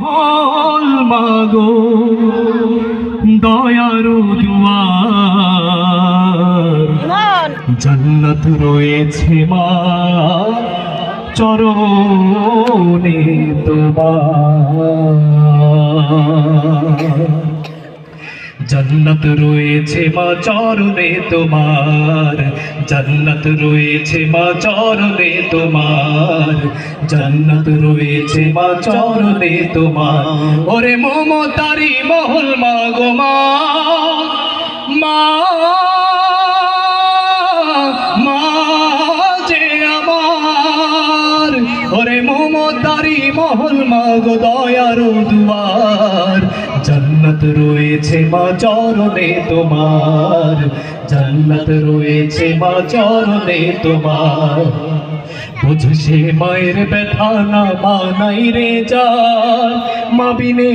হল মাগো দয়ারু দুয়ার, জান্নাত রয়েছে মা চরণে তোমার। জান্নাত রয়েছে মা চরণে তোমার, জান্নাত রয়েছে মা চরণে তোমার, জান্নাত রয়েছে মা চরণে তোমার। ওরে মমতারি মহল মা গো মা, মা মা যে আমার, ওরে মমতারি মহল মা গো দয়ারু দুয়ার, জান্নাত রয়েছে মা চরণে তোমার, জান্নাত রয়েছে মা চরণে তোমার। বুঝছে মায়ের ব্যথা না মা নাই রে যার, মা বিনে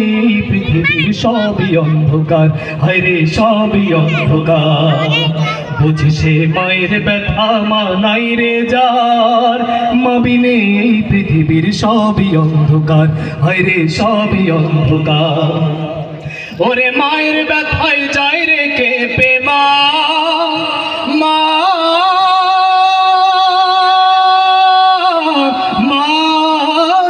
পৃথিবীর সবই অন্ধকার, হায় রে সবই অন্ধকার। বুঝছে মায়ের ব্যথা মা নাই রে যার, মা বিনে পৃথিবীর সবই অন্ধকার, হায় রে সবই অন্ধকার। ওরে মায়ের ব্যথায় যায় রে কেঁপে মা, মা মা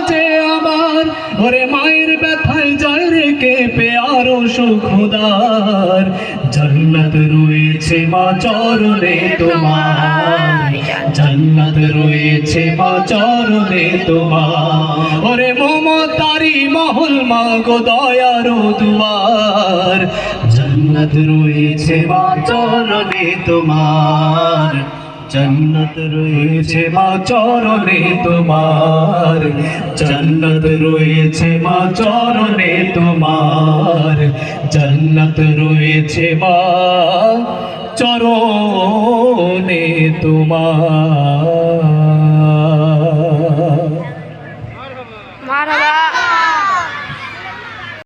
যে আমার, ওরে মায়ের ব্যথায় যায় রে কেঁপে আরো সুখদার, জান্নাত রয়েছে মা চরণে তোমার, জান্নাত রয়েছে মা চরণে তোমার। ওরে মমতারি মহল মা গো দয়ারু দুয়ার, জান্নাত রয়েছে মা চরণে তোমার, জান্নাত রয়েছে মা চরণে তোমার, জান্নাত রয়েছে মা চরণে তোমার, জান্নাত রয়েছে মা চরণে তোমার।